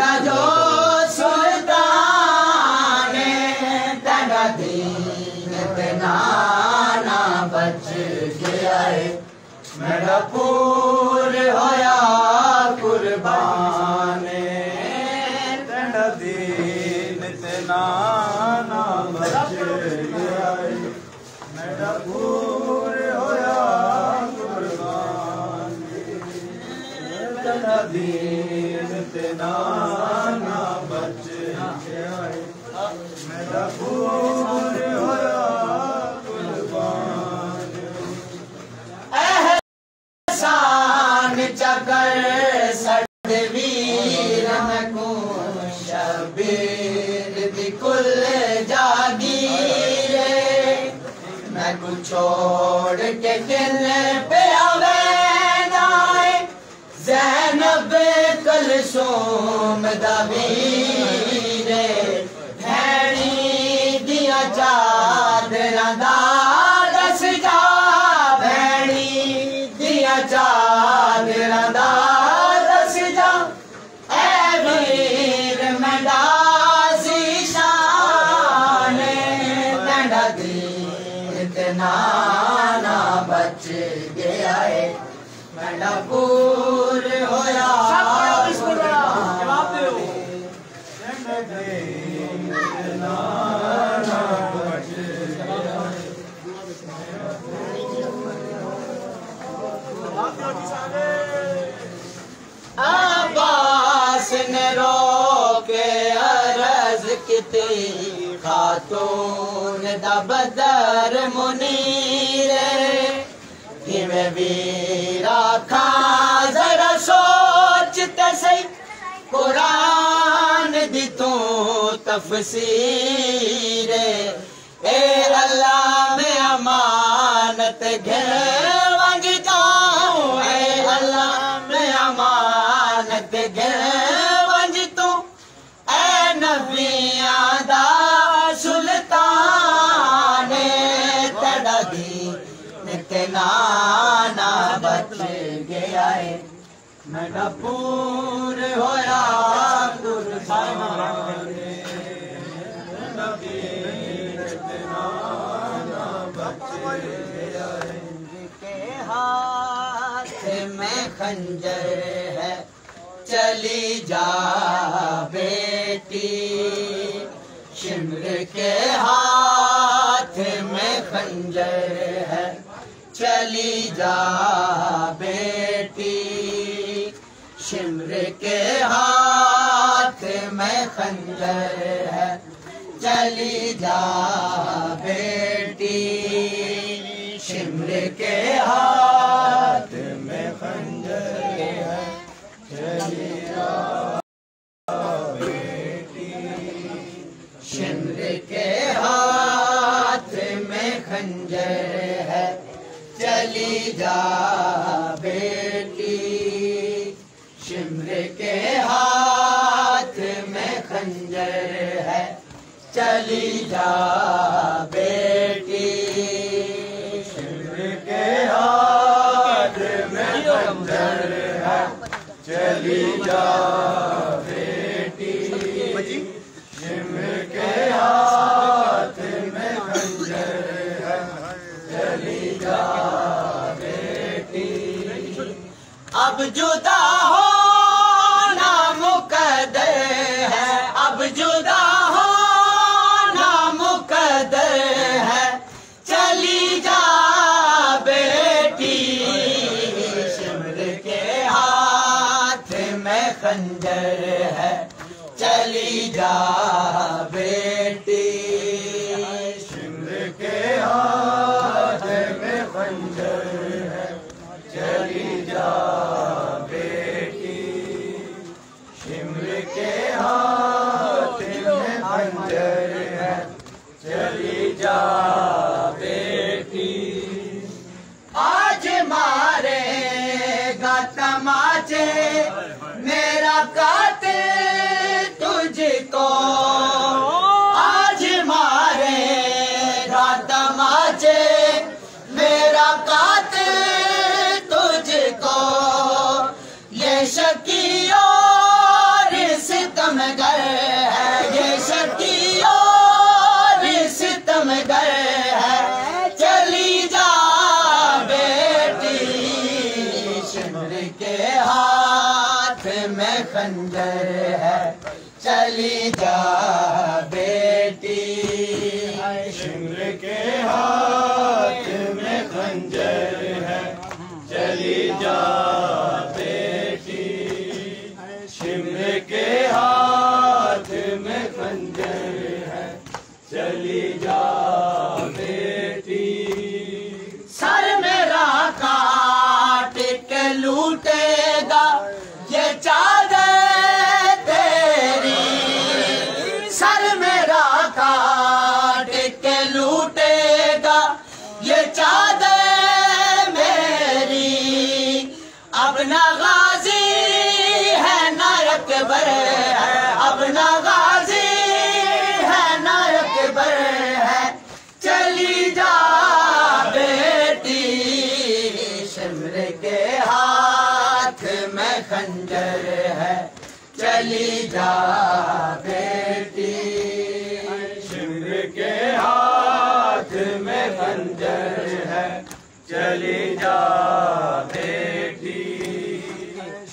तेरा जो सुल्तान तेरा दीन तेना ना बच गया है मेरा पूर होया कुर्बान तेरा दीन तेना ना बच गया है मेरा पूर होया कुर्बान तेरा दीन तेना ना बच गया है मेरा पूर होया कुर्बान एहसान चकर सड़वीर में को शबीर दी कुल जागीर मैं को छोड़ के किल पे आवे नाए ज़ैनब कलसूम दा वीर भैणी दिया चादरां दा दस जा भैणी दिया चादरां दा दस जा ऐ वीर मेरा ज़ीशान तेरा दीन तेना ना बच गया है मेरा पूर होया जवाब दो अब्बास ने रोके अर्ज किती खातून दा बदर मुनीर किवें वीरा खा जरा सोचते सही कुरान दी तू तफसीर ए अल्लाह में अमानत घेर वंज जाऊं ए अल्लाह में अमानत घेर वंज तू ए नबियां दा सुल्तान तेरा दीन तेना ना बच गया है मेरा पूर होया कुर्बान के हाथ में खंजर है चली जा बेटी शिमर के हाथ में खंजर है चली जा बेटी शिमर के हाथ में खंजर है चली जा बेटी शिमर के हाथ में खंजर है चली जा बेटी शिमर के हाथ में खंजर है चली जा बेटी शिमर के हाथ में खंजर है चली जा बेटी शिमर के हाथ में खंजर है चली जा बेटी शिमर के हाथ में खंजर है चली जा बेटी अब जुदा होना मुकद्दर है अब जुदा होना मुकद्दर है चली जा बेटी शिमर के हाथ में खंजर है चली जा बेटी शिमर के हाथ में खंजर है चली जा बेटी शिमर के हाथ में खंजर है चली जा बेटी आज मारेगा तमाचे मेरा कातिल तुझको आज मारेगा तमाचे मेरा कातिल तुझको ये शकी और सिता खंजर है, चली जा बेटी। शिमर के हाथ में खंजर है, चली जा बेटी। शिमर के हाथ में खंजर है, चली जा बेटी। सर मेरा काट के लूटेगा ये चादर तेरी, सर मेरा काट के लूटेगा ये चादर मेरी। अब ना गाजी है ना अकबर है, अब ना गाजी है ना अकबर है, चली जा बेटी। शिमर के हाथ में खंजर है, चली जा बेटी। शिमर के हाथ में खंजर है, चली जा बेटी।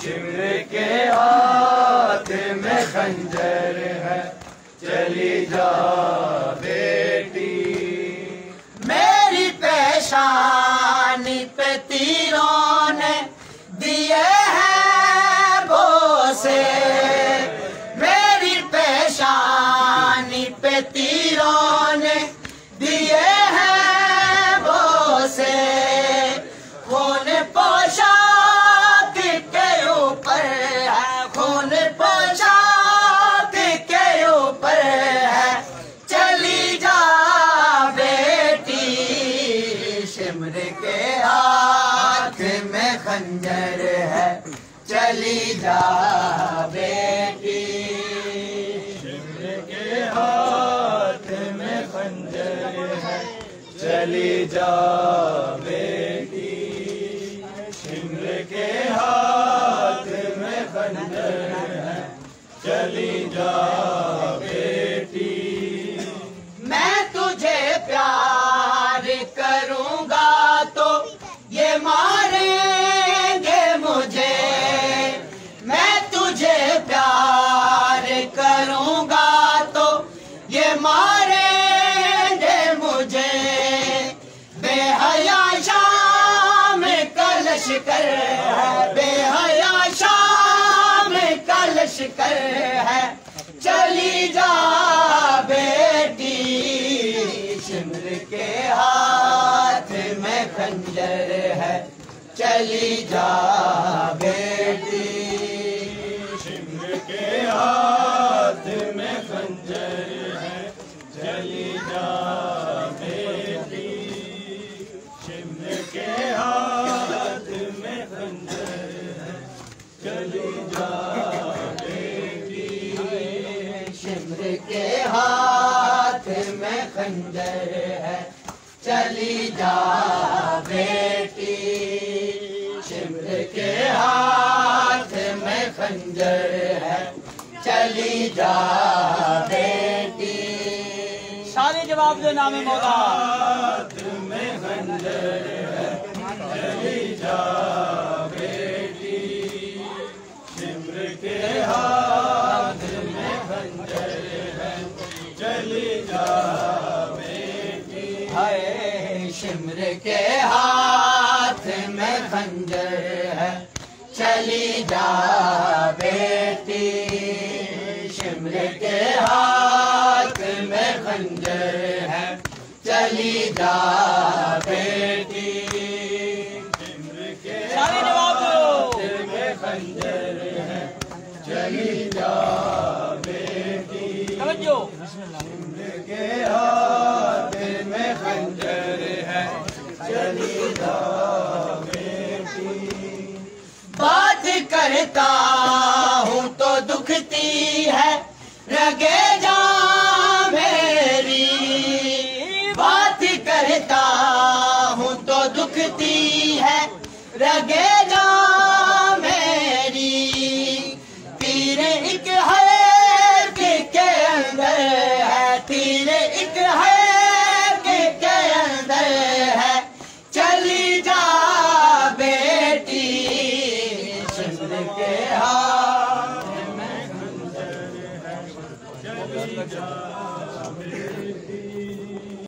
शिमर के हाथ में खंजर है, चली जा बेटी। मेरी पेशानी पे तीरों ने दिए हैं बोसे, मेरी पेशानी पे तीरों ने दिए हैं बोसे। खून पोशाक के ऊपर है, खून पोशाक के ऊपर है, चली जा बेटी। शिमर के हाथ में खंजर है, चली जा बेटी। शिमर के हाथ में खंजर है, चली जा बेटी। शिमर के हाथ में खंजर है, चली जा बेटी। मैं तुझे प्यार करूंगा तो ये मारेंगे मुझे, मैं तुझे प्यार करूंगा तो ये मारेंगे मुझे। बेहया शाम कलश कर है, बेहया शाम कलश कर है, चली जा बेटी। शिमर के हाथ में खंजर है, चली जा बेटी। शिमर के हाथ में खंजर है, चली जा बेटी। शिमर के हाथ में खंजर है, चली जा बेटी। शिमर के हाथ में खंजर है, चली जा बेटी। शिमर के हाथ में खंजर है, चली जा बेटी। सारे जवाब दे नामे मौला। हाथ में खंजर है, चली जा बेटी। शिमर के हाथ में खंजर है, चली जा बेटी। हाय शिमर के हाथ में खंजर है, चली जा बेटी। शिमर के हाथ में खंजर है, चली जा बेटी। शिमर के सारे जवाब दो। हाथ में खंजर है, चली जा बेटी। समझो। शिमर के हाथ में खंजर है, चली जा बेटी। बात करता हूँ तो दुखती है रगे जा मेरी, बात करता हूँ तो दुखती है रगे जा मेरी। तीर एक है के अंदर है, तीर एक है के अंदर है, चली जा बेटी। शिमर के हाथ में चली जा बेटी